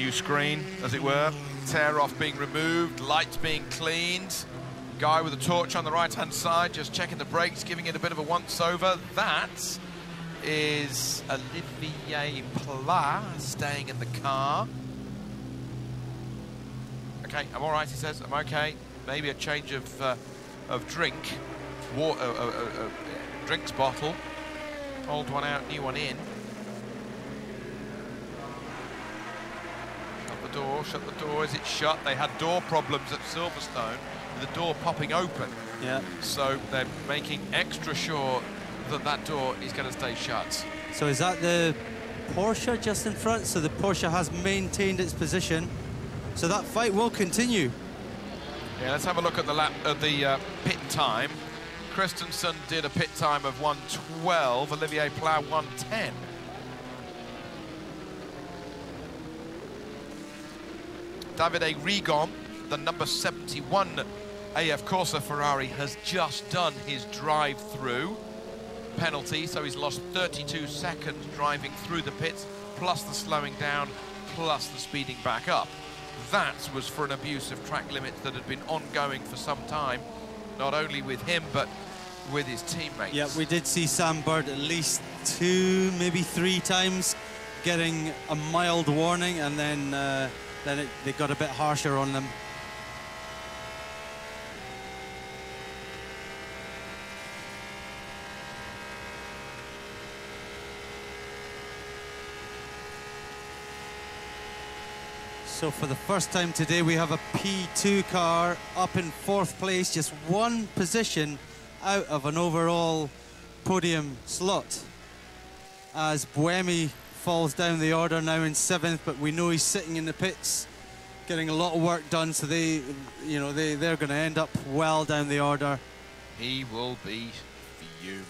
new screen, as it were. Tear off being removed, lights being cleaned. Guy with a torch on the right-hand side, just checking the brakes, giving it a bit of a once-over. That is Olivier Pla staying in the car. Okay, I'm all right, he says. I'm okay. Maybe a change of drink, water, drinks bottle. Old one out, new one in. Shut the door. Is it shut? They had door problems at Silverstone, with the door popping open. Yeah. So they're making extra sure that that door is going to stay shut. So is that the Porsche just in front? So the Porsche has maintained its position. So that fight will continue. Yeah, let's have a look at the pit time. Christensen did a pit time of 1:12. Olivier Pla 1:10. Davide Rigon, the number 71 AF Corsa Ferrari, has just done his drive-through penalty, so he's lost 32 seconds driving through the pits, plus the slowing down, plus the speeding back up. That was for an abuse of track limits that had been ongoing for some time, not only with him, but with his teammates. Yeah, we did see Sam Bird at least 2, maybe 3 times getting a mild warning, and then they got a bit harsher on them. So for the first time today, we have a P2 car up in 4th place, just 1 position out of an overall podium slot, as Buemi falls down the order now in 7th, but we know he's sitting in the pits getting a lot of work done, so they're going to end up well down the order. He will be fuming.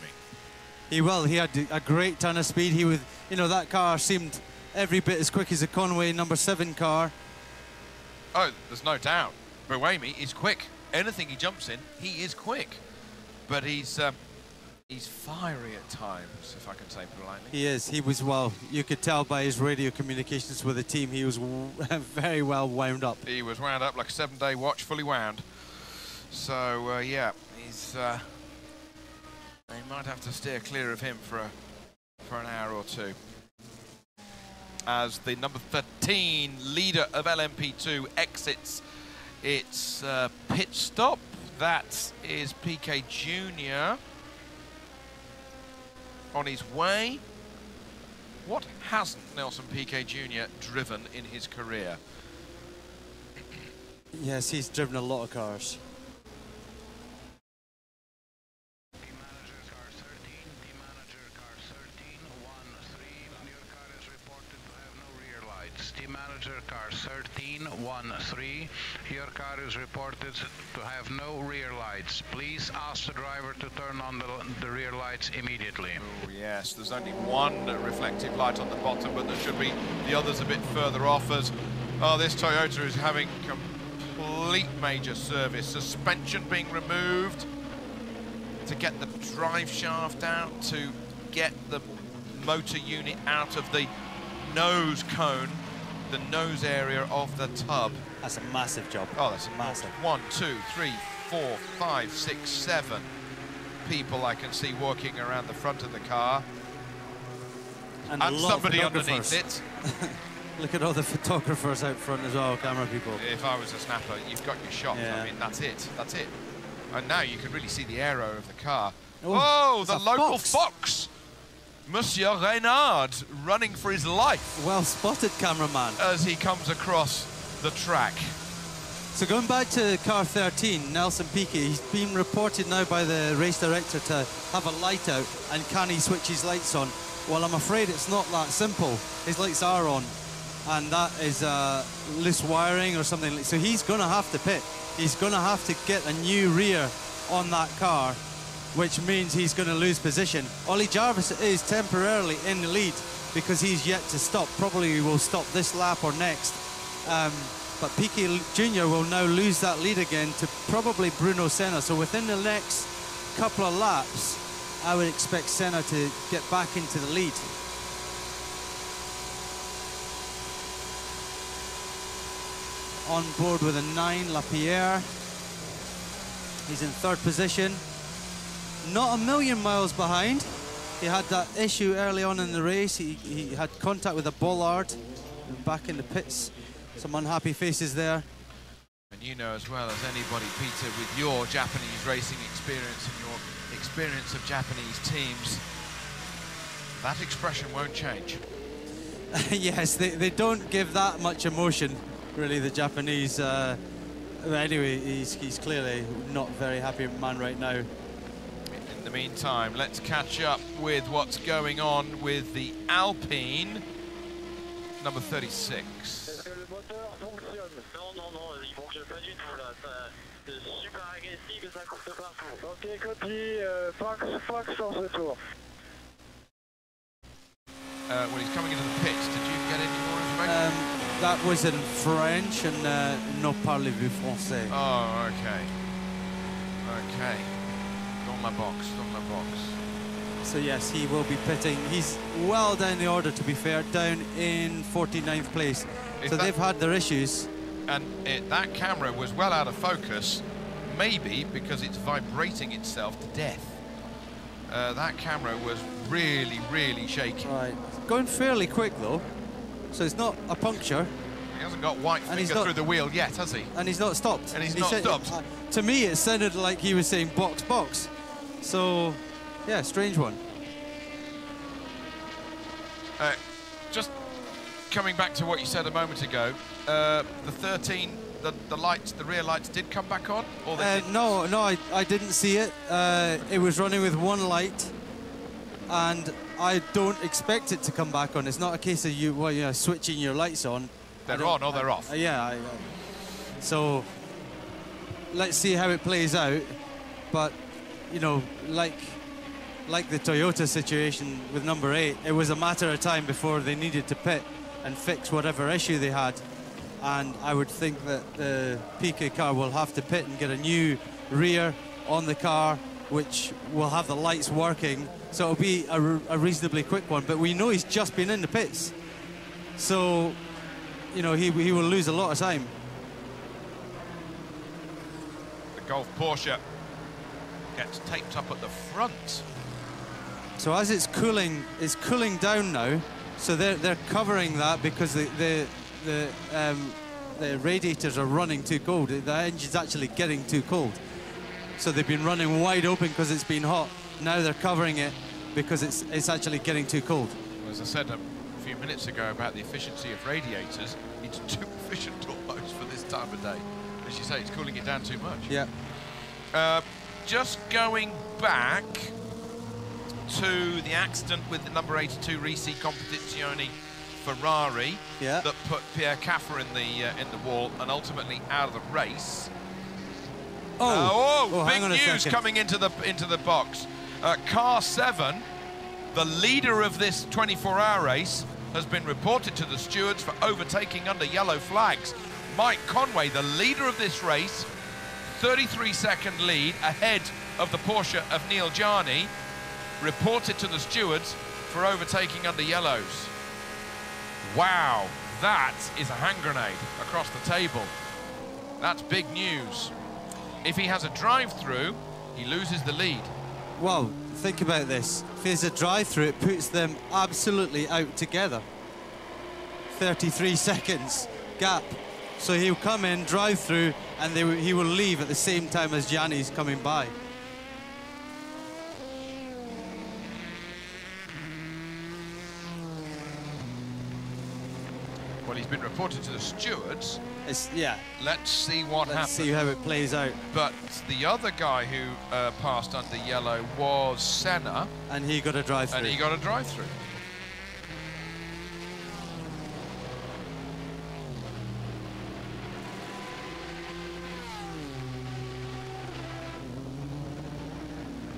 He will. He had a great ton of speed. He was, that car seemed every bit as quick as a Conway number 7 car. Oh, there's no doubt. Buemi is quick. Anything he jumps in, he is quick. But he's fiery at times, if I can say politely. He is. He was, well, you could tell by his radio communications with the team, he was very well wound up. He was wound up like a 7-day watch, fully wound. So, yeah, they might have to steer clear of him for an hour or two. As the number 13 leader of LMP2 exits its pit stop. That is Piquet Jr. on his way. What hasn't Nelson Piquet Jr. driven in his career? Yes, he's driven a lot of cars. Car 1313, your car is reported to have no rear lights. Please ask the driver to turn on the rear lights immediately. Oh yes, there's only one reflective light on the bottom, but there should be the others a bit further off, as this Toyota is having complete major service. Suspension being removed to get the drive shaft out, to get the motor unit out of the nose cone, the nose area of the tub. That's a massive job. Oh, that's massive. 1, 2, 3, 4, 5, 6, 7 people I can see walking around the front of the car. And somebody underneath it. Look at all the photographers out front as well, camera people. If I was a snapper, you've got your shot. Yeah. I mean, that's it. That's it. And now you can really see the aero of the car. Oh, the local fox. Monsieur Reynard running for his life. Well spotted, cameraman. As he comes across the track. So going back to car 13, Nelson Piquet, he's been reported now by the race director to have a light out, and can he switch his lights on? Well, I'm afraid it's not that simple. His lights are on, and that is loose wiring or something. So he's going to have to pit. He's going to have to get a new rear on that car, which means he's going to lose position. Ollie Jarvis is temporarily in the lead because he's yet to stop. Probably will stop this lap or next. But Piquet Jr. will now lose that lead again to probably Bruno Senna. So within the next couple of laps, I would expect Senna to get back into the lead. on board with a 9, Lapierre. He's in 3rd position. Not a million miles behind. He had that issue early on in the race. He had contact with a bollard and back in the pits. Some unhappy faces there. And you know as well as anybody, Peter, with your Japanese racing experience and your experience of Japanese teams, that expression won't change. Yes, they don't give that much emotion, really, the Japanese. Anyway, he's clearly not a very happy man right now. In the meantime, let's catch up with what's going on with the Alpine, number 36. When he's coming into the pits, did you get any more information? That was in French and no parlez-vous français. Oh, okay. Okay. Dans la box, dans la box. So yes, he will be pitting. He's well down the order, to be fair, down in 49th place. So they've had their issues. And that camera was well out of focus, maybe because it's vibrating itself to death. That camera was really, really shaky. Right. Going fairly quick, though. So it's not a puncture. He hasn't got white finger through the wheel yet, has he? And he's not stopped. And he's not stopped. To me, it sounded like he was saying box, box. So, yeah, strange one. Just coming back to what you said a moment ago, the 13, the lights, the rear lights did come back on? Or they no, I didn't see it. It was running with one light, and I don't expect it to come back on. It's not a case of you switching your lights on. They're on or they're off. Yeah. So let's see how it plays out. But you know, like the Toyota situation with number 8, it was a matter of time before they needed to pit and fix whatever issue they had. And I would think that the Piquet car will have to pit and get a new rear on the car, which will have the lights working. So it'll be a reasonably quick one. But we know he's just been in the pits. So, you know, he will lose a lot of time. The Golf Porsche gets taped up at the front. So as it's cooling down now. So they're covering that because the radiators are running too cold. The engine's actually getting too cold. So they've been running wide open because it's been hot. Now they're covering it because it's actually getting too cold. As I said a few minutes ago about the efficiency of radiators, it's too efficient almost for this time of day. As you say, it's cooling it down too much. Yeah. Just going back to the accident with the number 82 Risi Competizione Ferrari that put Pierre Caffer in the wall and ultimately out of the race. Big news coming into the box. Car 7, the leader of this 24-hour race, has been reported to the stewards for overtaking under yellow flags. Mike Conway, the leader of this race, 33-second lead ahead of the Porsche of Neil Jarni, reported to the stewards for overtaking under yellows. Wow, that is a hand grenade across the table. That's big news. If he has a drive-through, he loses the lead. Well, think about this. If there's a drive-through, it puts them absolutely out together. 33 seconds gap. So he'll come in, drive through, and he will leave at the same time as Gianni's coming by. Well, he's been reported to the stewards. Yeah. Let's see what happens. Let's see how it plays out. But the other guy who passed under yellow was Senna. And he got a drive-through. And he got a drive-through.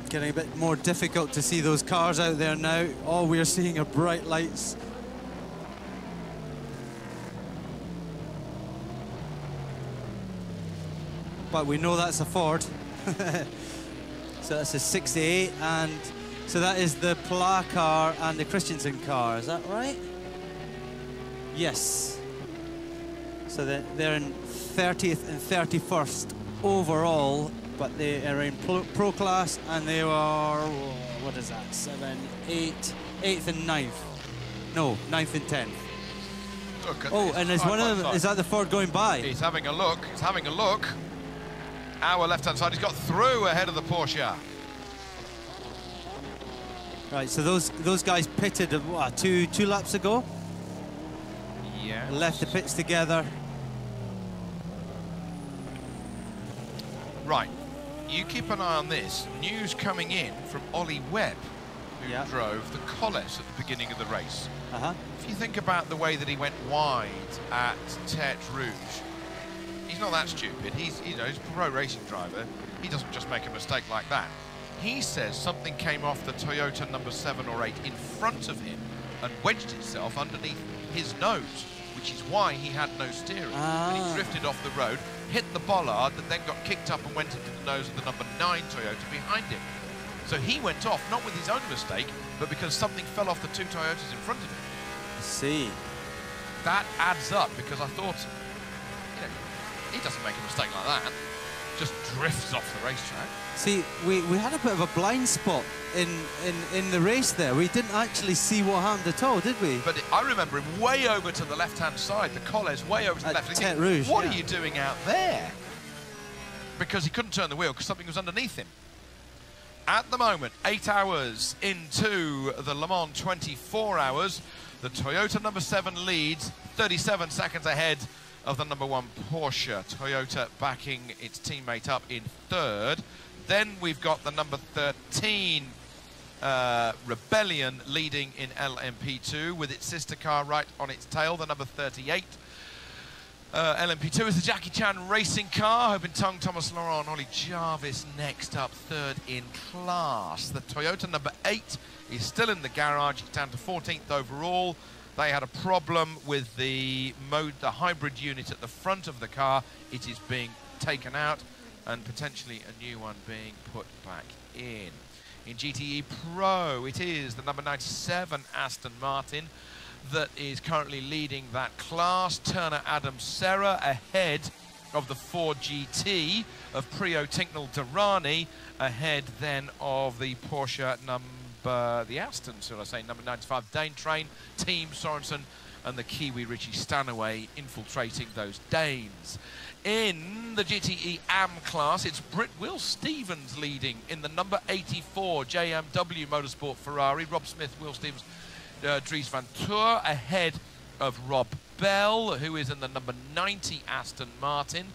Getting a bit more difficult to see those cars out there now. All we're seeing are bright lights. But we know that's a Ford. So that's a 68, and so that is the Pla car and the Christensen car, is that right? Yes. So they're in 30th and 31st overall, but they are in pro class, and they are, what is that, 7, 8, 8th and 9th. No, 9th and 10th. Oh, and there's one of them, is that the Ford going by? He's having a look, he's having a look. Our left-hand side, he's got through ahead of the Porsche. Right, so those guys pitted, what, two laps ago? Yeah. Left the pits together. Right, you keep an eye on this. News coming in from Ollie Webb, who drove the Colles at the beginning of the race. If you think about the way that he went wide at Tete Rouge, he's not that stupid. He's a pro racing driver. He doesn't just make a mistake like that. He says something came off the Toyota number 7 or 8 in front of him and wedged itself underneath his nose, which is why he had no steering. And he drifted off the road, hit the bollard that then got kicked up and went into the nose of the number 9 Toyota behind him. So he went off, not with his own mistake, but because something fell off the 2 Toyotas in front of him. I see. That adds up, because I thought, he doesn't make a mistake like that. Just drifts off the racetrack. See, we had a bit of a blind spot in the race there. We didn't actually see what happened at all, did we? But I remember him way over to the left-hand side, the Colles way over to the left. Tete Rouge, what are you doing out there? Because he couldn't turn the wheel because something was underneath him. At the moment, 8 hours into the Le Mans 24 hours, the Toyota number 7 leads 37 seconds ahead of the number 1 Porsche. Toyota backing its teammate up in 3rd. Then we've got the number 13 Rebellion leading in LMP2 with its sister car right on its tail, the number 38. LMP2 is the Jackie Chan racing car. Hoping Thomas Laurent, Ollie Jarvis next up, 3rd in class. The Toyota number 8 is still in the garage. It's down to 14th overall. They had a problem with the hybrid unit at the front of the car. It is being taken out and potentially a new one being put back in. In GTE Pro, it is the number 97 Aston Martin that is currently leading that class. Turner Adams Serra ahead of the Ford GT of Prio Tinknell Durrani, ahead then of the Porsche the Aston, should I say, number 95 Dane Train, Team Sorensen, and the Kiwi Richie Stanaway infiltrating those Danes. In the GTE AM class, it's Britt Will Stevens leading in the number 84 JMW Motorsport Ferrari. Rob Smith, Will Stevens, Dries Van Tour ahead of Rob Bell, who is in the number 90 Aston Martin.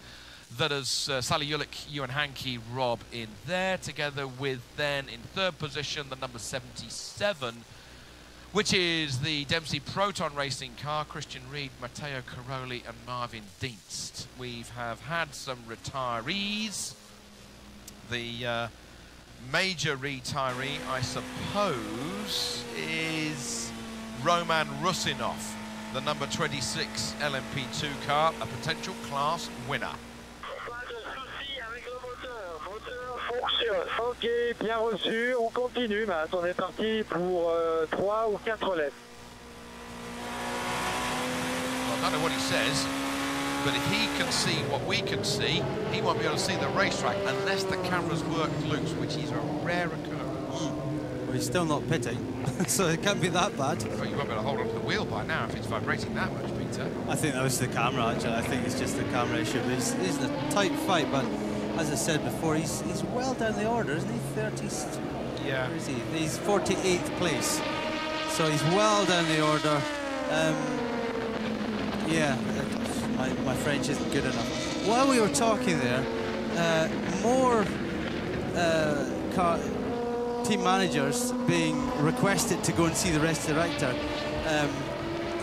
That is Sally Ulick, Ewan Hankey, Rob in there, together with then in 3rd position the number 77, which is the Dempsey Proton Racing car, Christian Reed, Matteo Caroli and Marvin Dienst. We have had some retirees. The major retiree, I suppose, is Roman Rusinov, the number 26 LMP2 car, a potential class winner. Ok, bien reçu, on continue, Matt. On est parti pour 3 ou 4 laps. Well, I don't know what he says, but if he can see what we can see, he won't be able to see the racetrack unless the cameras work loose, which is a rare occurrence. Well, he's still not pitting, so it can't be that bad. Well, you won't be able to hold onto the wheel by now if it's vibrating that much, Peter. I think that was the camera, actually. I think it's just the camera issue. But it's a tight fight, but as I said before, he's well down the order, isn't he? 30th. Yeah. Where is he? He's 48th place, so he's well down the order. Yeah, my French isn't good enough. While we were talking there, more team managers being requested to go and see the race director.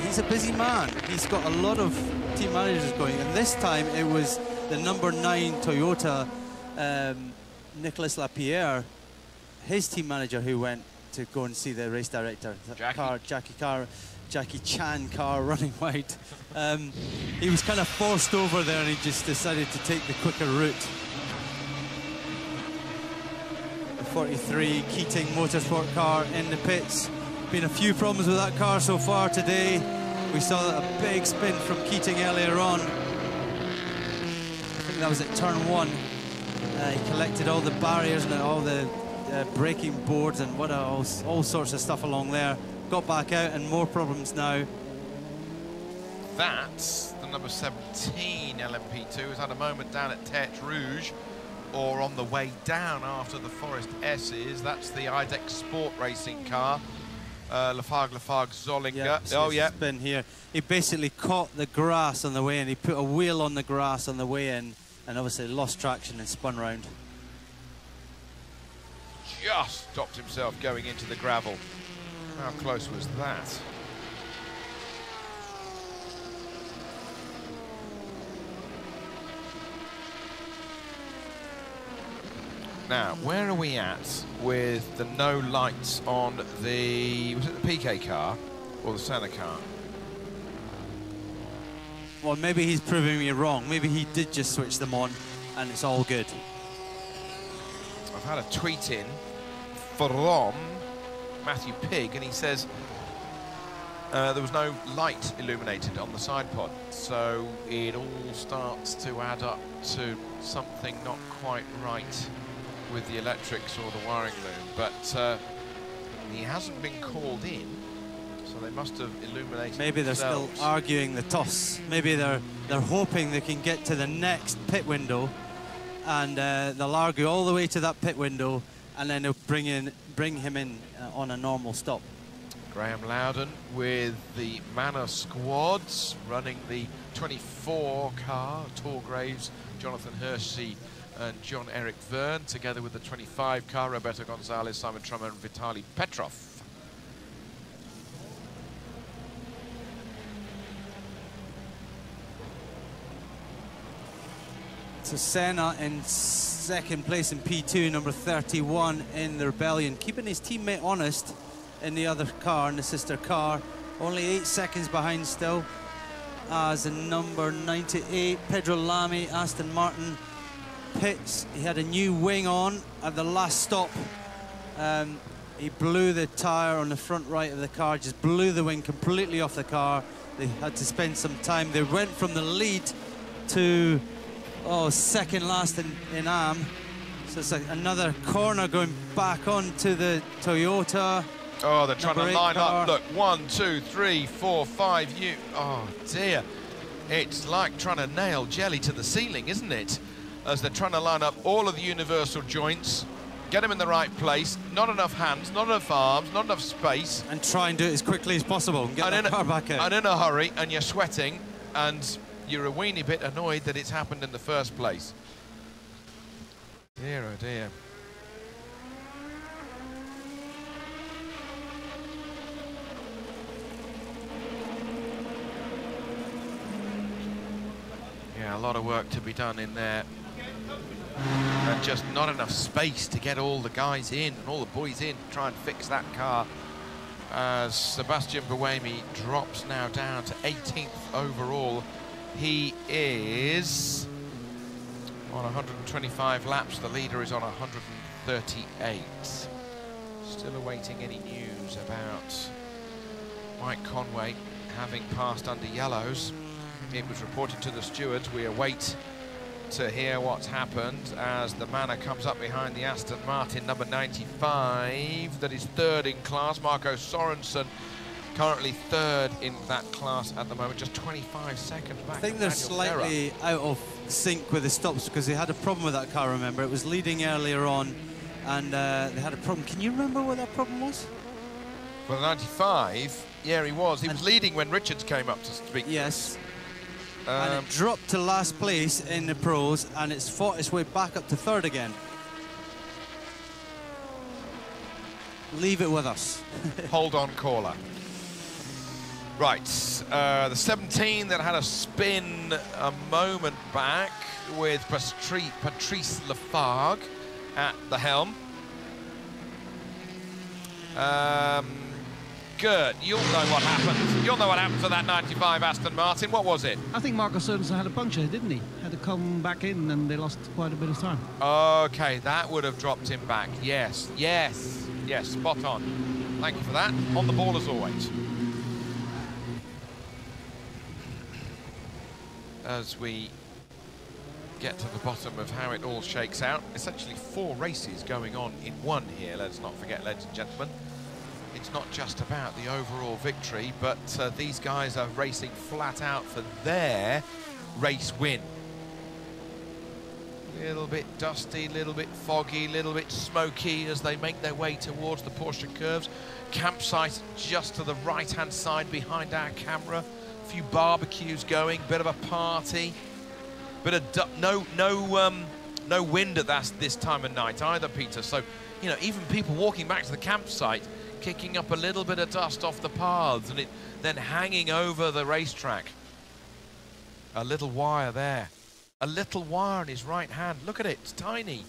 He's a busy man. He's got a lot of team managers going, and this time it was the number 9 Toyota, Nicolas Lapierre, his team manager, who went to go and see the race director. Jackie Chan car running wide. He was kind of forced over there, and he just decided to take the quicker route. The 43 Keating Motorsport car in the pits. Been a few problems with that car so far today. We saw a big spin from Keating earlier on. think that was at turn 1. He collected all the barriers and all the braking boards and what else, all sorts of stuff along there. Got back out and more problems now. That's the number 17 LMP2 who's had a moment down at Tete Rouge, or on the way down after the Forest S's. That's the IDEX Sport racing car. Lafargue Zollinger. Yeah, oh, yeah. He's been here. He basically caught the grass on the way in. He put a wheel on the grass on the way in and obviously lost traction and spun round. Just stopped himself going into the gravel. How close was that? Now, where are we at with the no lights on the, was it the PK car or the Senna car? Well, maybe he's proving me wrong. Maybe he did just switch them on and it's all good. I've had a tweet in from Matthew Pigg, and he says there was no light illuminated on the side pod, so it all starts to add up to something not quite right with the electrics or the wiring loom. But he hasn't been called in, so they must have illuminated Maybe they're themselves. still arguing the toss. Maybe they're hoping they can get to the next pit window, and they'll argue all the way to that pit window, and then they'll bring him in on a normal stop. Graham Loudon with the Manor squads running the 24 car, Torgraves, Jonathan Hershey and John-Eric Verne, together with the 25 car, Roberto Gonzalez, Simon Trummer and Vitaly Petrov. So Senna in second place in P2, number 31 in the Rebellion, keeping his teammate honest in the other car, in the sister car. Only 8 seconds behind still, as in number 98, Pedro Lamy, Aston Martin, pits. He had a new wing on at the last stop. He blew the tyre on the front right of the car, just blew the wing completely off the car. They had to spend some time. They went from the lead to second last in AM. So it's like another corner going back onto the Toyota. Oh, they're trying to line car. up. Look, 1, 2, 3, 4, 5. Oh dear. It's like trying to nail jelly to the ceiling, isn't it? As they're trying to line up all of the universal joints, get them in the right place. Not enough hands, not enough arms, not enough space. And try and do it as quickly as possible and get the car back out. And in a hurry, and you're sweating, and you're a weeny bit annoyed that it's happened in the first place. Dear, oh dear. Yeah, a lot of work to be done in there. And just not enough space to get all the guys in and all the boys in to try and fix that car. As Sebastian Buemi drops now down to 18th overall. He is on 125 laps. The leader is on 138. Still awaiting any news about Mike Conway having passed under yellows. It was reported to the stewards. We await to hear what's happened as the Manor comes up behind the Aston Martin, number 95, that is third in class. Marco Sorensen currently third in that class at the moment, just 25 seconds back. I think they're slightly out of sync with the stops because they had a problem with that car, remember? It was leading earlier on and they had a problem. Can you remember what that problem was? Well, 95, yeah, he was. He was leading when Richards came up to speak. Yes. And it dropped to last place in the pros, and it's fought its way back up to third again. Leave it with us. Hold on, caller. Right, the 17 that had a spin a moment back with Patrice Lafargue at the helm. Gert, you'll know what happened. You'll know what happened to that 95 Aston Martin. What was it? I think Marco Sorensen had a puncture, didn't he? Had to come back in and they lost quite a bit of time. Okay, that would have dropped him back. Yes, yes, yes, spot on. Thank you for that. On the ball as always. As we get to the bottom of how it all shakes out. Essentially 4 races going on in one here, let's not forget, ladies and gentlemen. It's not just about the overall victory, but these guys are racing flat out for their race win. Little bit dusty, little bit foggy, little bit smoky as they make their way towards the Porsche curves. Campsite just to the right-hand side behind our camera. A few barbecues going, bit of a party. Bit of no wind at this time of night either, Peter. So, you know, even people walking back to the campsite, kicking up a little bit of dust off the paths and it then hanging over the racetrack. A little wire there. A little wire in his right hand. Look at it, it's tiny.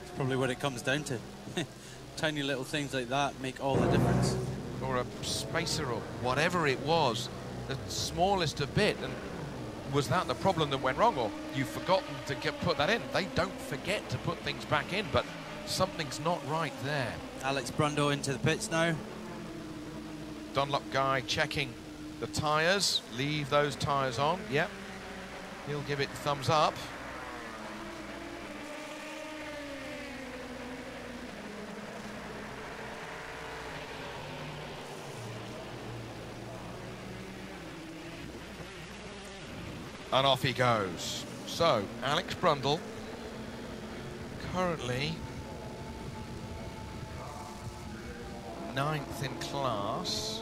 It's probably what it comes down to. Tiny little things like that make all the difference. Or a spacer or whatever it was, the smallest of bit. And was that the problem that went wrong, or you've forgotten to put that in? They don't forget to put things back in, but something's not right there. Alex Brundle into the pits now. Dunlop guy checking the tyres. Leave those tyres on. Yep. He'll give it thumbs up. And off he goes. So, Alex Brundle, currently 9th in class,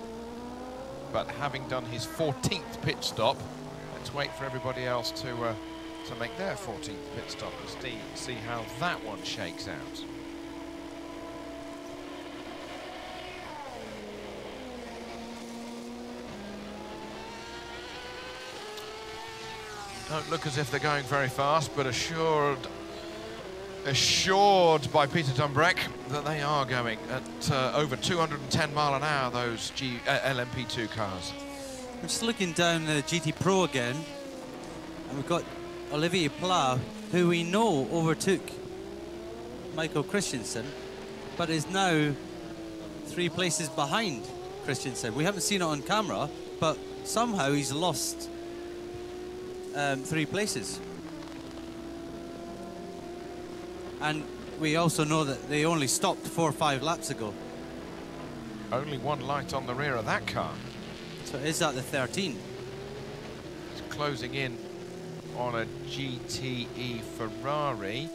but having done his 14th pit stop, let's wait for everybody else to make their 14th pit stop and see how that one shakes out. Don't look as if they're going very fast, but assured by Peter Dumbreck that they are going at over 210 mile an hour, those LMP2 cars. I'm just looking down the GT Pro again, and we've got Olivier Pla, who we know overtook Michael Christensen, but is now 3 places behind Christensen. We haven't seen it on camera, but somehow he's lost 3 places. And we also know that they only stopped 4 or 5 laps ago. Only 1 light on the rear of that car. So is that the 13? It's closing in on a GTE Ferrari.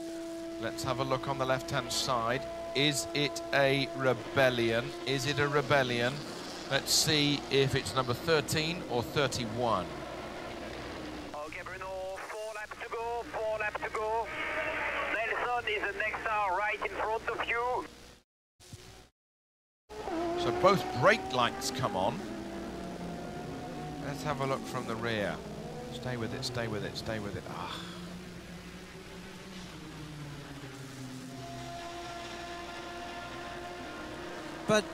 Let's have a look on the left-hand side. Is it a rebellion? Is it a rebellion? Let's see if it's number 13 or 31. Okay, Bruno, 4 laps to go, 4 laps to go. Nelson is the next car right in front of you. So both brake lights come on. Let's have a look from the rear. Stay with it, stay with it, stay with it. Ah. But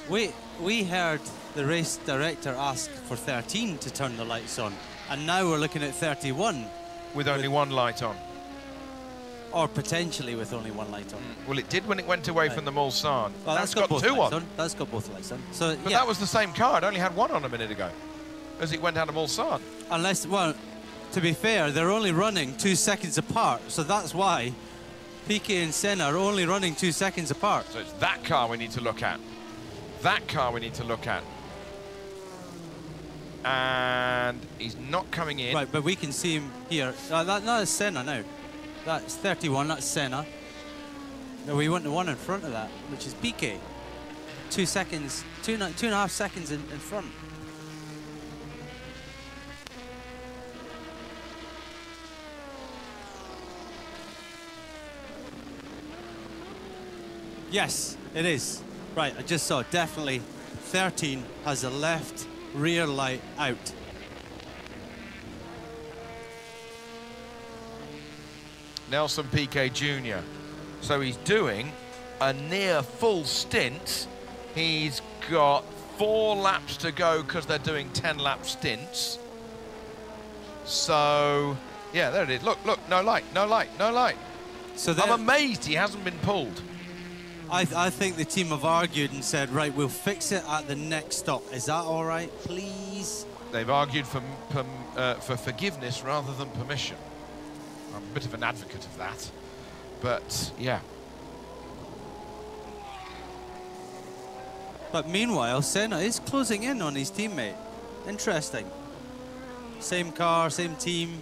we heard the race director ask for 13 to turn the lights on, and now we're looking at 31. With only 1 light on. Or potentially with only 1 light on. Well, it did when it went away from the Mulsanne. Well, that's got both 2 lights on. That's got both lights on. So, But yeah. that was the same car. It only had 1 on a minute ago, as it went out of Mulsanne. Unless, well, to be fair, they're only running 2 seconds apart, so that's why Piquet and Senna are only running 2 seconds apart. So it's that car we need to look at. That car we need to look at. And he's not coming in. Right, but we can see him here. That is Senna now. That's 31, that's Senna. No, we want the one in front of that, which is Piquet. 2 seconds, 2.5 seconds in front. Yes, it is. Right, I just saw, definitely 13 has a left rear light out. Nelson Piquet Jr. So he's doing a near full stint. He's got 4 laps to go because they're doing 10-lap stints. So, yeah, there it is. Look, look, no light, no light, no light. So I'm amazed he hasn't been pulled. I think the team have argued and said, right, we'll fix it at the next stop. Is that all right, please? They've argued for forgiveness rather than permission. I'm a bit of an advocate of that, but yeah. But meanwhile, Senna is closing in on his teammate. Interesting. Same car, same team.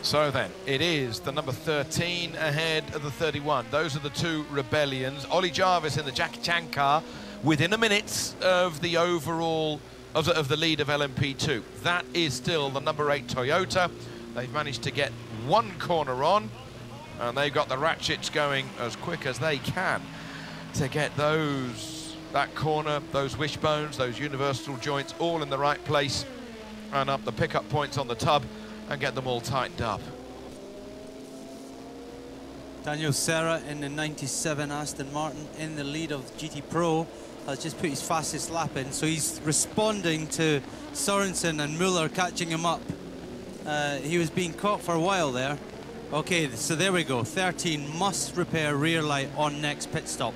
So then, it is the number 13 ahead of the 31. Those are the two rebellions. Ollie Jarvis in the Jackie Chan car within a minute of the overall, of the lead of LMP2. That is still the number 8 Toyota. They've managed to get one corner on, and they've got the ratchets going as quick as they can to get that corner, those wishbones, those universal joints all in the right place, and up the pickup points on the tub and get them all tightened up. Daniel Serra in the 97 Aston Martin in the lead of GT Pro has just put his fastest lap in, so he's responding to Sorensen and Muller catching him up. He was being caught for a while there. Okay, so there we go. 13 must repair rear light on next pit stop.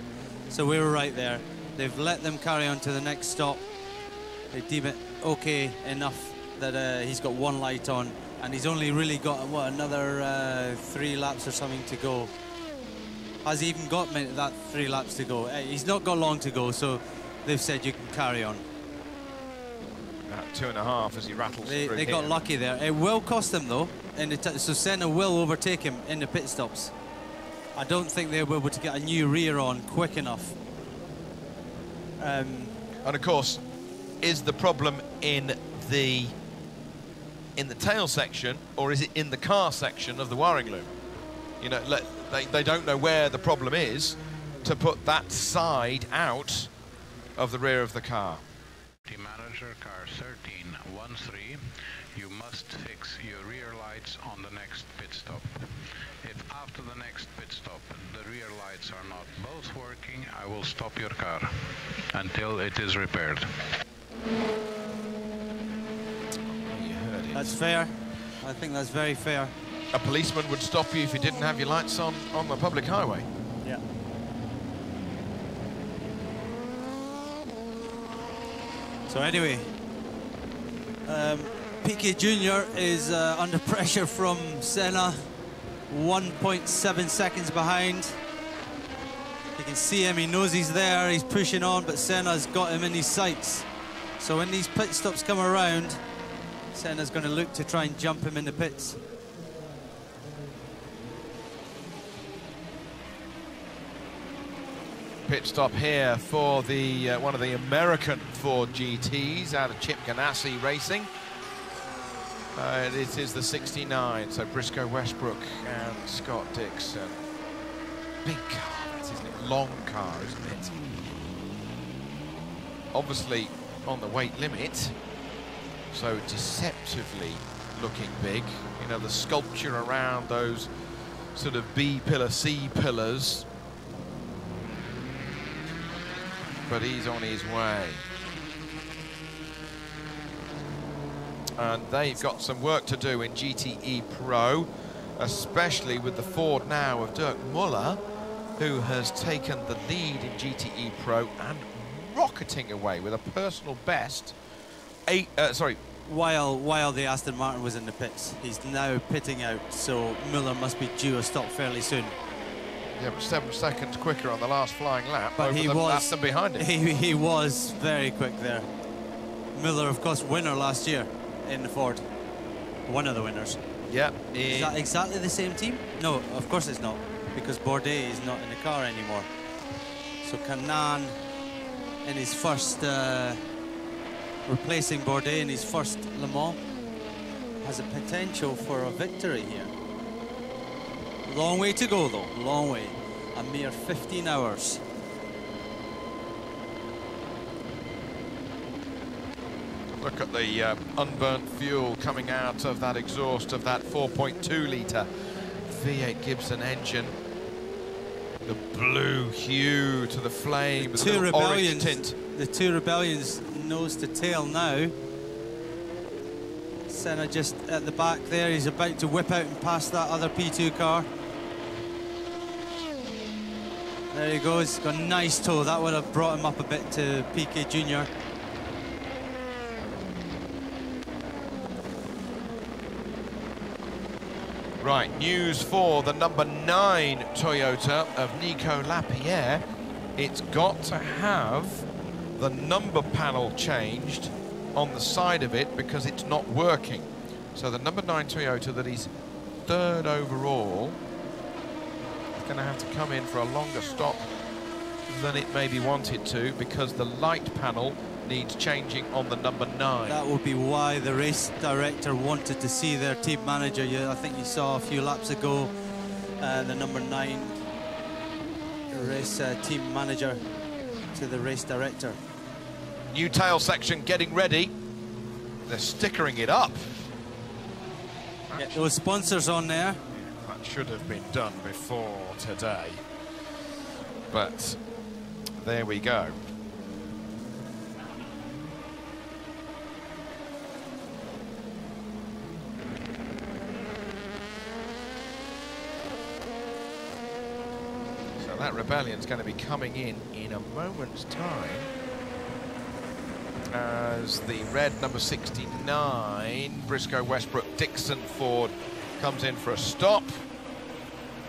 So we were right there. They've let them carry on to the next stop. They deem it okay enough that he's got one light on, and he's only really got, what, another 3 laps or something to go. Has he even got that 3 laps to go? He's not got long to go, so they've said you can carry on. About 2.5 as he rattles through. They got lucky there. It will cost them though, so Senna will overtake him in the pit stops. I don't think they'll be able to get a new rear on quick enough. And of course, is the problem in the tail section, or is it in the car section of the wiring loom? You know, they don't know where the problem is to put that side out of the rear of the car. Team manager, car 1313, you must fix your rear lights on the next pit stop. If after the next pit stop the rear lights are not both working, I will stop your car until it is repaired. That's fair. I think that's very fair. A policeman would stop you if you didn't have your lights on the public highway. Yeah. So anyway, Piquet Jr. is under pressure from Senna, 1.7 seconds behind. You can see him, he knows he's there, he's pushing on, but Senna's got him in his sights. So when these pit stops come around, Senna's going to look to try and jump him in the pits. Pit stop here for the one of the American Ford GTs out of Chip Ganassi Racing. It is the 69, so Briscoe Westbrook and Scott Dixon. Big car, isn't it? Long car, isn't it? Obviously on the weight limit, so deceptively looking big. You know, the sculpture around those sort of B pillar, C pillars. But he's on his way. And they've got some work to do in GTE Pro, especially with the Ford now of Dirk Muller, who has taken the lead in GTE Pro and rocketing away with a personal best. While the Aston Martin was in the pits, he's now pitting out, so Muller must be due a stop fairly soon. Yeah, but 7 seconds quicker on the last flying lap. But he was Aston behind him. He was very quick there. Miller, of course, winner last year in the Ford. One of the winners. Yeah. Is that exactly the same team? No, of course it's not, because Bourdais is not in the car anymore. So Kanaan, in his first, replacing Bourdais in his first Le Mans, has a potential for a victory here. Long way to go though, long way. A mere 15 hours. Look at the unburnt fuel coming out of that exhaust of that 4.2 litre V8 Gibson engine. The blue hue to the flame, the little orange tint. The two rebellions nose to tail now. Senna just at the back there, he's about to whip out and pass that other P2 car. There he goes, got a nice toe. That would have brought him up a bit to Piquet Jr. Right, news for the number 9 Toyota of Nico Lapierre. It's got to have the number panel changed on the side of it because it's not working. So the number 9 Toyota, that he's 3rd overall, is going to have to come in for a longer stop than it maybe wanted to because the light panel needs changing on the number 9. That would be why the race director wanted to see their team manager. I think you saw a few laps ago the number 9 race team manager to the race director. New tail section getting ready. They're stickering it up. Yeah, those sponsors on there. That should have been done before today. But there we go. So that Rebellion's going to be coming in a moment's time as the red number 69 Briscoe Westbrook Dixon Ford comes in for a stop.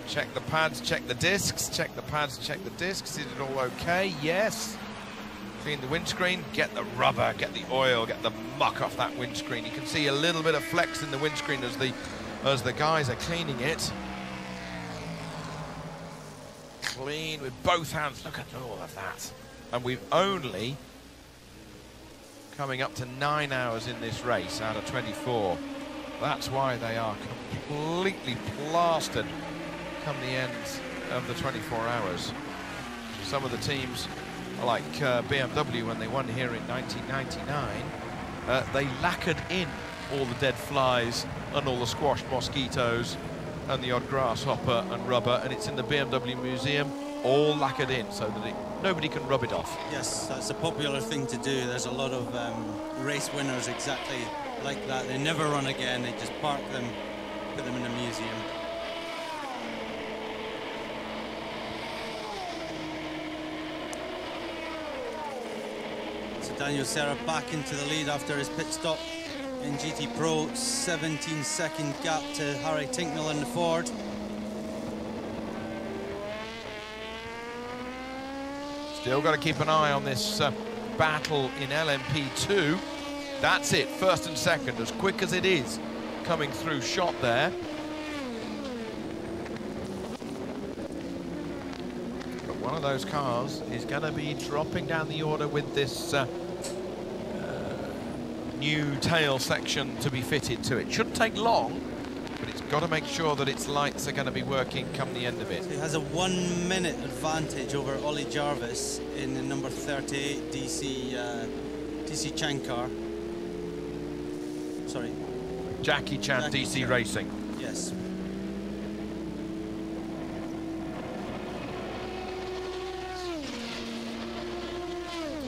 Check the pads, check the discs, check the pads, check the discs. Is it all okay? Yes. Clean the windscreen, get the rubber, get the oil, get the muck off that windscreen. You can see a little bit of flex in the windscreen as the guys are cleaning it. Clean with both hands. Look at all of that. And we've only coming up to 9 hours in this race out of 24. That's why they are completely plastered come the end of the 24 hours. Some of the teams, like BMW, when they won here in 1999, they lacquered in all the dead flies and all the squashed mosquitoes and the odd grasshopper and rubber, and it's in the BMW museum, all lacquered in so that nobody can rub it off. Yes, that's a popular thing to do. There's a lot of race winners exactly like that. They never run again, they just park them, put them in a museum. So Daniel Serra back into the lead after his pit stop in GT Pro. 17-second gap to Harry Tincknell in the Ford. Still got to keep an eye on this battle in LMP2. That's it, first and second, as quick as it is coming through shot there. But one of those cars is going to be dropping down the order with this new tail section to be fitted to it. Shouldn't take long, but it's got to make sure that its lights are going to be working come the end of it. So he has a 1 minute advantage over Ollie Jarvis in the number 38 DC Chan car. Sorry. Jackie Chan DC Racing. Yes.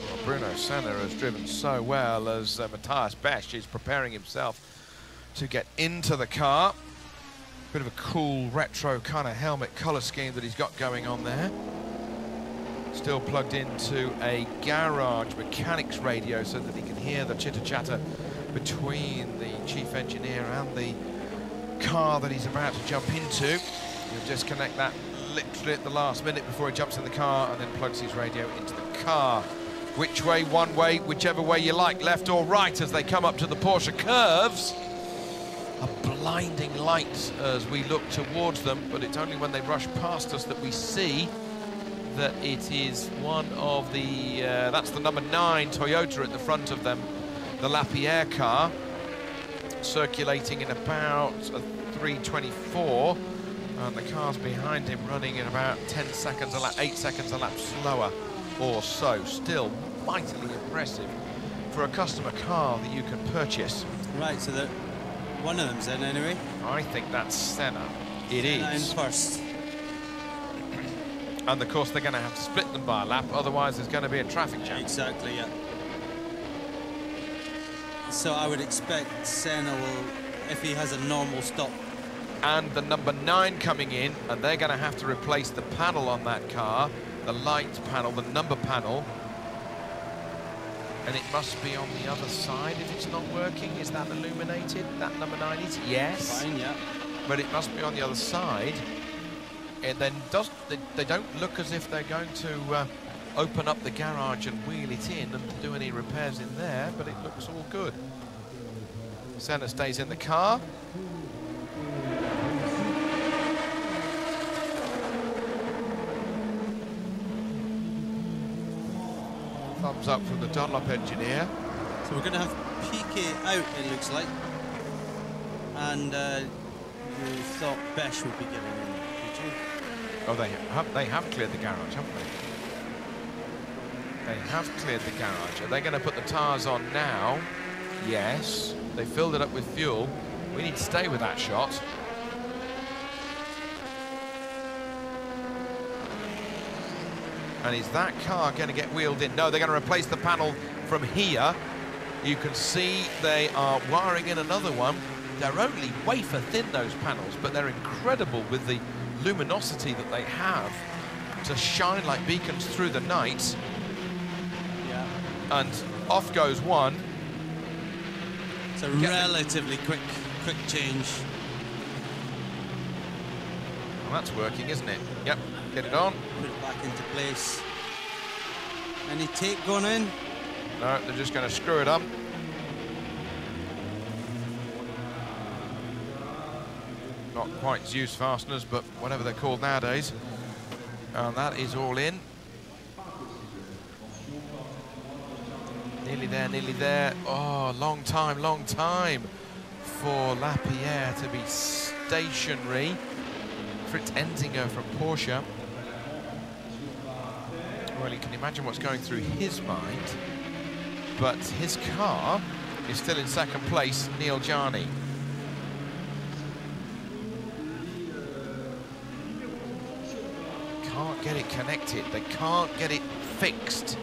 Well, Bruno Senna has driven so well as Matthias Besch is preparing himself to get into the car. Bit of a cool retro kind of helmet colour scheme that he's got going on there. Still plugged into a garage mechanics radio so that he can hear the chitter-chatter between the chief engineer and the car that he's about to jump into. He'll disconnect that literally at the last minute before he jumps in the car and then plugs his radio into the car. Which way? One way, whichever way you like, left or right, as they come up to the Porsche curves. A blinding light as we look towards them, but it's only when they rush past us that we see that it is one of the, that's the number 9 Toyota at the front of them, the Lapierre car, circulating in about 3:24, and the cars behind him running in about 10 seconds a lap, 8 seconds a lap slower or so. Still mightily impressive for a customer car that you can purchase. Right, so that one of them's in anyway. I think that's Senna. It Senna is. in first. And of course they're going to have to split them by a lap, otherwise there's going to be a traffic jam. Exactly, yeah. So I would expect Senna will, if he has a normal stop, and the number 9 coming in, and they're going to have to replace the panel on that car, the light panel, the number panel. And it must be on the other side if it's not working. Is that illuminated? That number 9 is? Yes. Fine, yeah. But it must be on the other side. And then they don't look as if they're going to open up the garage and wheel it in and do any repairs in there, but it looks all good. Senna stays in the car. Thumbs up from the Dunlop engineer. So we're going to have Piquet out, it looks like. And you thought Besh would be getting in, did you? Oh, they have cleared the garage, haven't they? They have cleared the garage. Are they going to put the tyres on now? Yes. They filled it up with fuel. We need to stay with that shot. And is that car going to get wheeled in? No, they're going to replace the panel from here. You can see they are wiring in another one. They're only wafer thin, those panels, but they're incredible with the luminosity that they have to shine like beacons through the night. Yeah. And off goes one. It's a relatively quick change. Well, that's working, isn't it? Yep, get it on. Put it back into place. Any tape going in? No, they're just going to screw it up. Not quite Zeus fasteners, but whatever they're called nowadays. And that is all in. Nearly there, nearly there. Oh, long time for Lapierre to be stationary. Fritz Enzinger from Porsche. Well, you can imagine what's going through his mind. But his car is still in second place, Neil Jani. Can't get it connected. They can't get it fixed.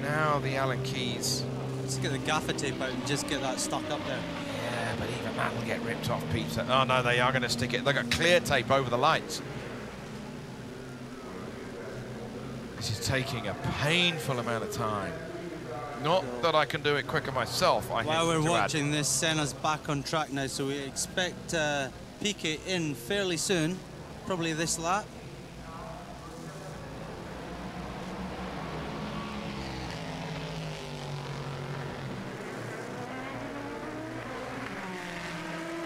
Now the Allen keys. Let's get the gaffer tape out and just get that stuck up there. Yeah, but even that'll get ripped off, Peter. Oh no, they are going to stick it. They've got clear tape over the lights. This is taking a painful amount of time. Not that I can do it quicker myself. While we're watching this, Senna's back on track now, so we expect Piquet in fairly soon, probably this lap.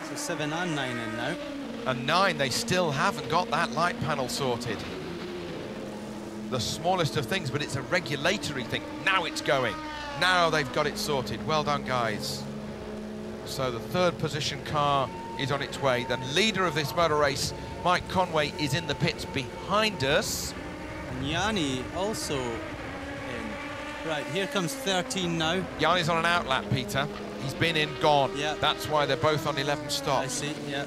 So 7 and 9 in now. And 9, they still haven't got that light panel sorted. The smallest of things, but it's a regulatory thing. Now it's going. Now they've got it sorted. Well done, guys. So the third position car is on its way. The leader of this motor race, Mike Conway, is in the pits behind us. And Yanni also in. Right, here comes 13 now. Yanni's on an outlap, Peter. He's been in, gone. Yeah. That's why they're both on 11 stops. I see, yeah.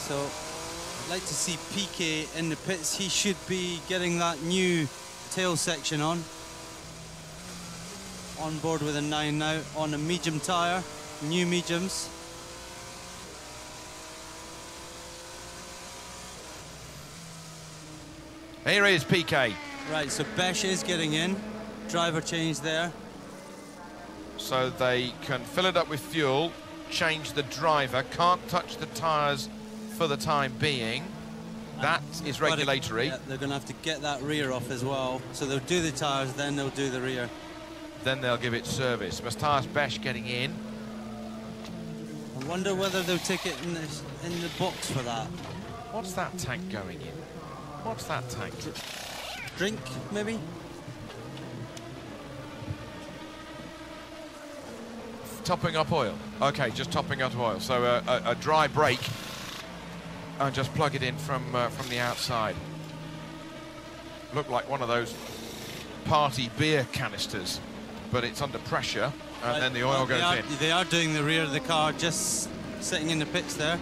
So, I'd like to see Piquet in the pits. He should be getting that new tail section on. On board with a 9 now, on a medium tyre, new mediums. Here is Piquet. Right, so Besh is getting in. Driver change there. So they can fill it up with fuel, change the driver, can't touch the tyres for the time being. That is regulatory. Yeah, they're going to have to get that rear off as well. So they'll do the tyres, then they'll do the rear. Then they'll give it service. Matthias Besh getting in. I wonder whether they'll take it in the box for that. What's that tank going in? What's that tank? Drink, maybe? Topping up oil. Okay, just topping up oil. So a dry break. And just plug it in from the outside. Looked like one of those party beer canisters, but it's under pressure, and then the oil goes in. They are doing the rear of the car, just sitting in the pits there.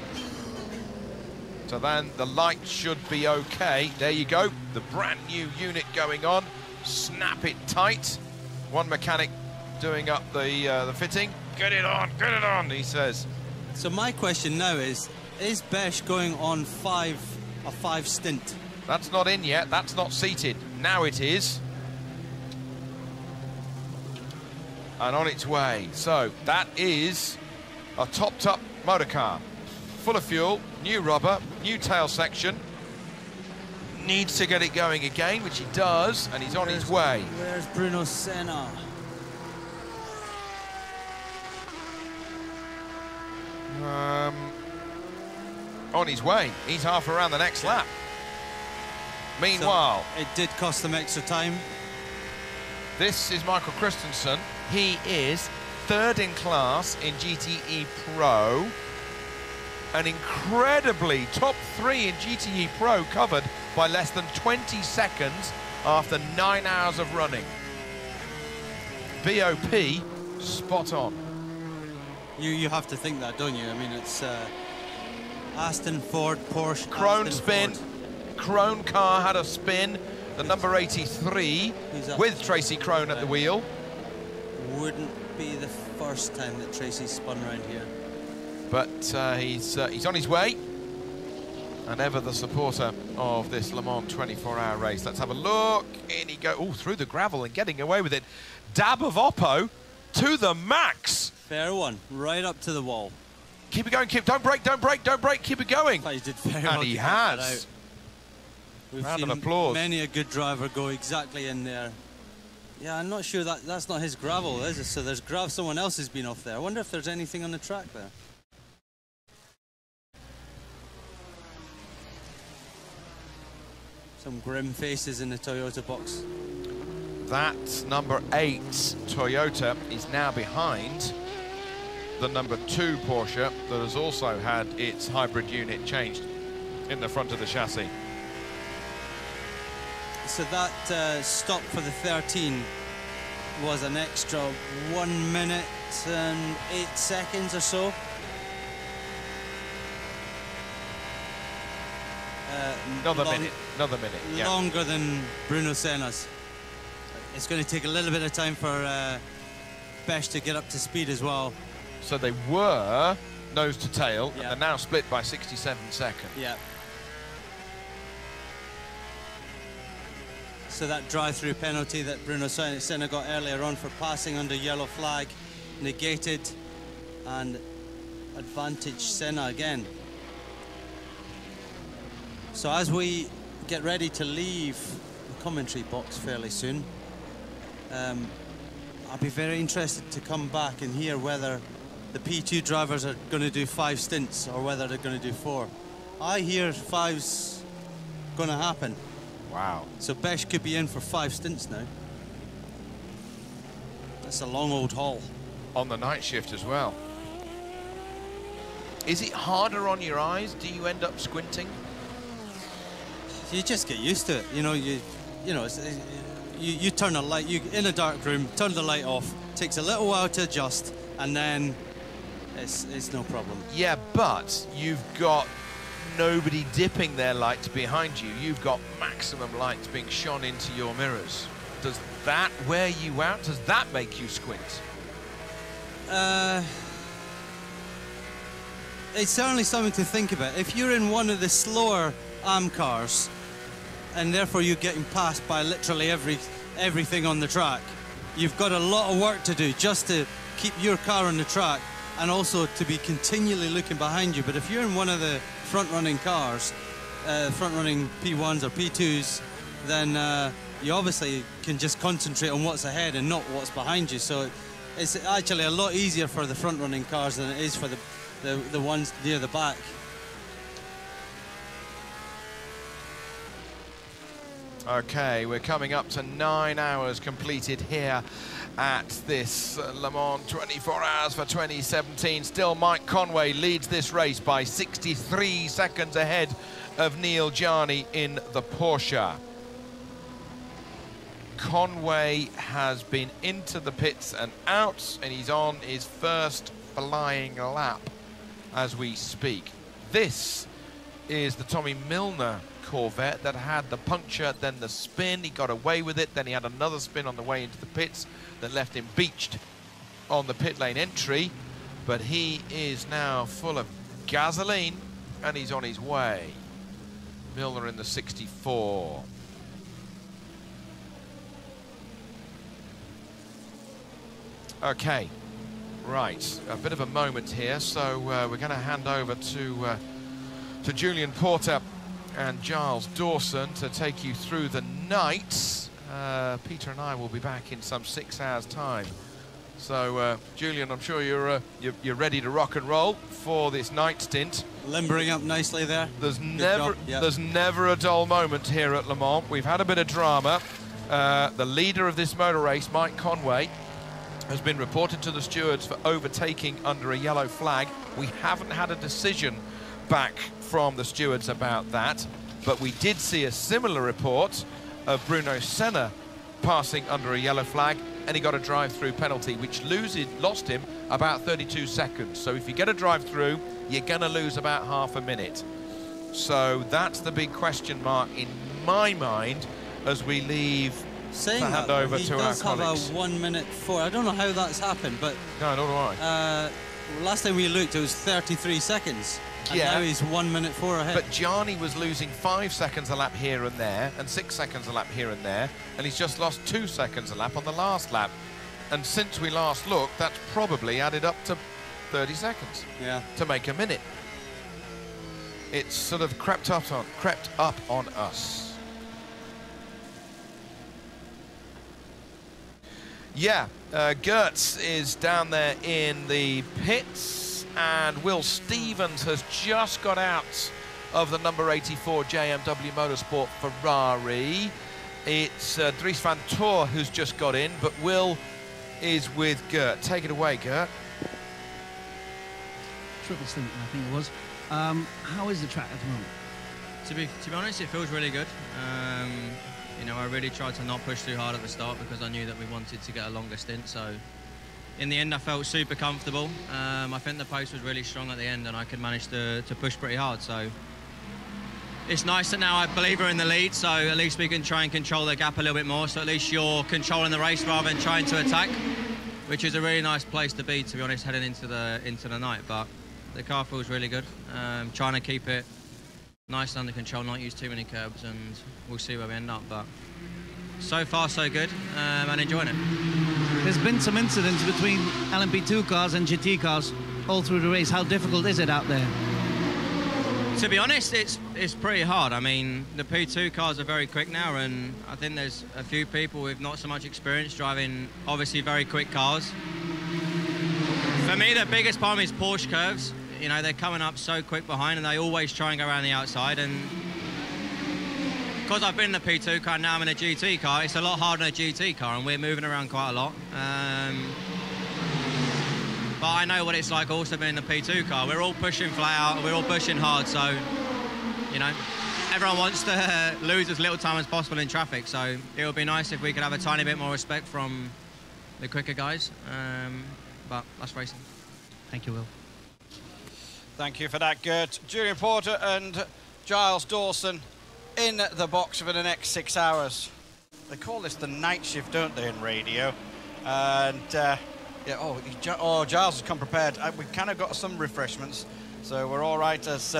So then the light should be okay. There you go, the brand new unit going on. Snap it tight. One mechanic doing up the fitting. Get it on, he says. So my question now is Besh going on a five stint? That's not in yet, that's not seated. Now it is. And on its way. So that is a topped-up motor car. Full of fuel, new rubber, new tail section. Needs to get it going again, which he does, and he's on his way. Where's Bruno Senna? On his way. He's half around the next lap. Meanwhile, so it did cost them extra time. This is Michael Christensen. He is third in class in GTE Pro. An incredibly top 3 in GTE Pro covered by less than 20 seconds after 9 hours of running. BOP, spot on. You have to think that, don't you? I mean, it's Aston, Ford, Porsche. Krone Aston, spin. Ford. Krone car had a spin. The number 83 with Tracy Krone at the wheel. Wouldn't be the first time that Tracy spun around here. But he's on his way, and ever the supporter of this Le Mans 24-hour race. Let's have a look. In he goes, through the gravel and getting away with it. Dab of Oppo to the max. Fair one, right up to the wall. Keep it going, don't break, keep it going. He did very And well he to get that has. out. We've Round seen of applause. many a good driver go exactly in there. Yeah, I'm not sure that's not his gravel, is it? So there's someone else has been off there. I wonder if there's anything on the track there. Some grim faces in the Toyota box. That number 8 Toyota is now behind the number 2 Porsche that has also had its hybrid unit changed in the front of the chassis. So that stop for the 13 was an extra 1 minute and 8 seconds or so. Another minute, yeah. Longer than Bruno Senna's. It's going to take a little bit of time for Besh to get up to speed as well. So they were nose to tail, Yeah. and they're now split by 67 seconds. Yeah. So that drive-through penalty that Bruno Senna got earlier on for passing under yellow flag negated, and advantage Senna again. So as we get ready to leave the commentary box fairly soon, I'll be very interested to come back and hear whether the P2 drivers are going to do 5 stints or whether they're going to do 4. I hear 5's going to happen. Wow. So Besh could be in for 5 stints now. That's a long old haul. On the night shift as well. Is it harder on your eyes? Do you end up squinting? You just get used to it. You know, you turn a light, in a dark room, turn the light off. Takes a little while to adjust, and then it's no problem. Yeah, but you've got nobody dipping their lights behind you. You've got maximum lights being shone into your mirrors. Does that wear you out? Does that make you squint? It's certainly something to think about. If you're in one of the slower AM cars, and therefore you're getting passed by literally everything on the track, you've got a lot of work to do just to keep your car on the track and also to be continually looking behind you. But if you're in one of the front-running cars, front-running P1s or P2s, then you obviously can just concentrate on what's ahead and not what's behind you. So it's actually a lot easier for the front-running cars than it is for the ones near the back. Okay, we're coming up to 9 hours completed here at this Le Mans 24 Hours for 2017. Still, Mike Conway leads this race by 63 seconds ahead of Neil Jani in the Porsche. Conway has been into the pits and out, and he's on his first flying lap as we speak. This is the Tommy Milner Corvette that had the puncture, then the spin. He got away with it, then he had another spin on the way into the pits that left him beached on the pit lane entry. But he is now full of gasoline and he's on his way. Milner in the 64. Okay, right, a bit of a moment here, so we're going to hand over to Julian Porter and Giles Dawson to take you through the night. Peter and I will be back in some 6 hours' time. So, Julian, I'm sure you're ready to rock and roll for this night stint. Limbering up nicely there. There's never a dull moment here at Le Mans. We've had a bit of drama. The leader of this motor race, Mike Conway, has been reported to the stewards for overtaking under a yellow flag. We haven't had a decision back from the stewards about that, but we did see a similar report of Bruno Senna passing under a yellow flag, and he got a drive-through penalty, which lost him about 32 seconds. So if you get a drive-through, you're going to lose about half a minute. So that's the big question mark in my mind as we leave. Saying to hand that, over he to does our have colleagues. a 1:04. I don't know how that's happened, but No, nor do I. last time we looked, it was 33 seconds. And Yeah. now he's 1:04 ahead. But Gianni was losing 5 seconds a lap here and there, and 6 seconds a lap here and there, and he's just lost 2 seconds a lap on the last lap. And since we last looked, that's probably added up to 30 seconds Yeah. to make a minute. It's sort of crept up on us. Yeah, Gertz is down there in the pits, and Will Stevens has just got out of the number 84 JMW Motorsport Ferrari. It's Dries van Tor who's just got in, but Will is with Gert. Take it away, Gert. Triple stint, I think it was. How is the track at the moment? To be honest, it feels really good. You know, I really tried to not push too hard at the start because I knew that we wanted to get a longer stint. So in the end, I felt super comfortable. I think the pace was really strong at the end, and I could manage to push pretty hard. So it's nice that now I believe we're in the lead. So at least we can try and control the gap a little bit more. So at least you're controlling the race rather than trying to attack, which is a really nice place to be, to be honest, heading into the night. But the car feels really good. Trying to keep it nice and under control, not use too many curbs, and we'll see where we end up. But so far, so good, and enjoying it. There's been some incidents between LMP2 cars and GT cars all through the race. How difficult is it out there? To be honest, it's pretty hard. I mean, the P2 cars are very quick now, and I think there's a few people with not so much experience driving, obviously, very quick cars. For me, the biggest problem is Porsche curves. You know, they're coming up so quick behind, and they always try and go around the outside. And because I've been in a P2 car, now I'm in a GT car, it's a lot harder than a GT car, and we're moving around quite a lot. But I know what it's like also being in a P2 car. We're all pushing flat out, we're all pushing hard, so, you know, everyone wants to lose as little time as possible in traffic, so it would be nice if we could have a tiny bit more respect from the quicker guys, but that's racing. Thank you, Will. Thank you for that, Gert. Julian Porter and Giles Dawson in the box for the next 6 hours. They call this the night shift, don't they, in radio? And, yeah, Giles has come prepared. We've kind of got some refreshments, so we're all right as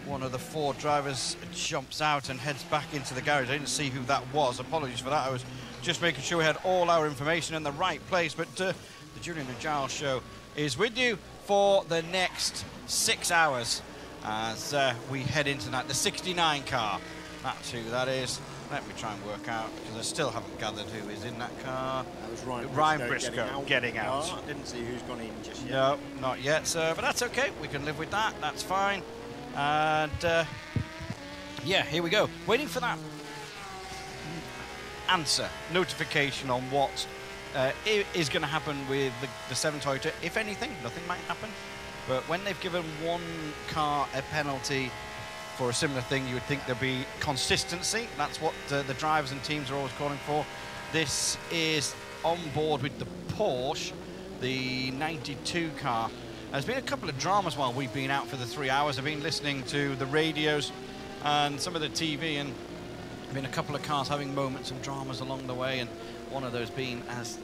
one of the 4 drivers jumps out and heads back into the garage. I didn't see who that was. Apologies for that. I was just making sure we had all our information in the right place. But the Julian and Giles show is with you for the next 6 hours as we head into the 69 car. That's who that is. Let me try and work out, because I still haven't gathered who is in that car. That was Ryan Briscoe getting out. Oh, I didn't see who's gone in just yet. No, not yet, sir, but that's okay. We can live with that. That's fine. And, yeah, here we go. Waiting for that answer, notification on what is going to happen with the 7 Toyota. If anything, nothing might happen. But when they've given one car a penalty for a similar thing, you would think there'd be consistency. That's what the drivers and teams are always calling for. This is on board with the Porsche, the 92 car. There's been a couple of dramas while we've been out for the 3 hours. I've been listening to the radios and some of the TV, and been a couple of cars having moments and dramas along the way, and one of those being, as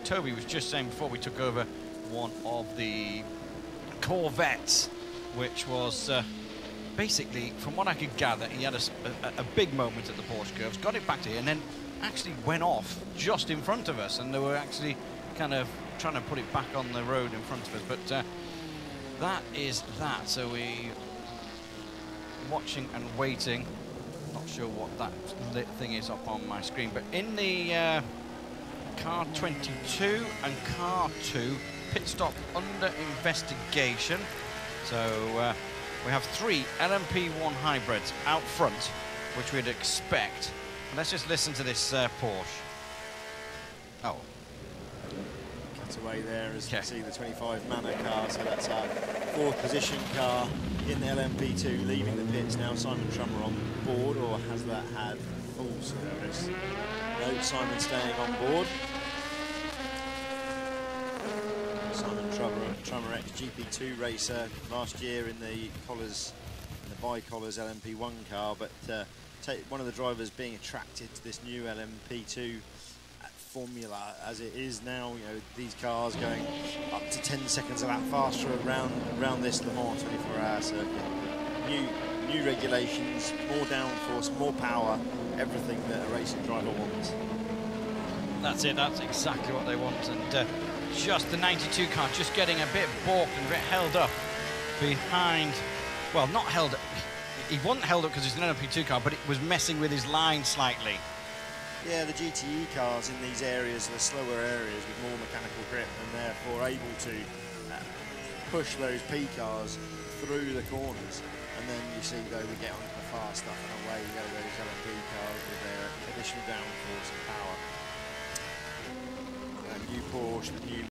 Toby was just saying before we took over, one of the Corvettes, which was basically, from what I could gather, he had a big moment at the Porsche curves, got it back to here, and then actually went off just in front of us, and they were actually kind of trying to put it back on the road in front of us. But that is that. So we watching and waiting. Not sure what that lit thing is up on my screen, but in the car 22 and car 2 pit stop under investigation. So we have 3 LMP1 hybrids out front, which we'd expect. Let's just listen to this Porsche. Oh. Cut away there as you can see the 25 Manor car, so that's our 4th position car in the LMP2 leaving the pits now. Simon Trummer on board, or has that had full service? No, Simon staying on board. Simon Trummer, ex-GP2 racer last year in the Collars, in the Bi-Collars LMP1 car, but one of the drivers being attracted to this new LMP2 formula as it is now. You know, these cars going up to 10 seconds a lap faster around this Le Mans 24-hour circuit. New regulations, more downforce, more power, everything that a racing driver wants. That's it, that's exactly what they want. And just the 92 car just getting a bit balked and a bit held up behind, well, not held up, he wasn't held up because it's an LMP2 car, but it was messing with his line slightly. Yeah, the GTE cars in these areas, the slower areas with more mechanical grip, and therefore able to push those P cars through the corners. And then you see, though, we get onto the fast stuff, and away go those LMP cars with their additional downforce and power. And new Porsche, the new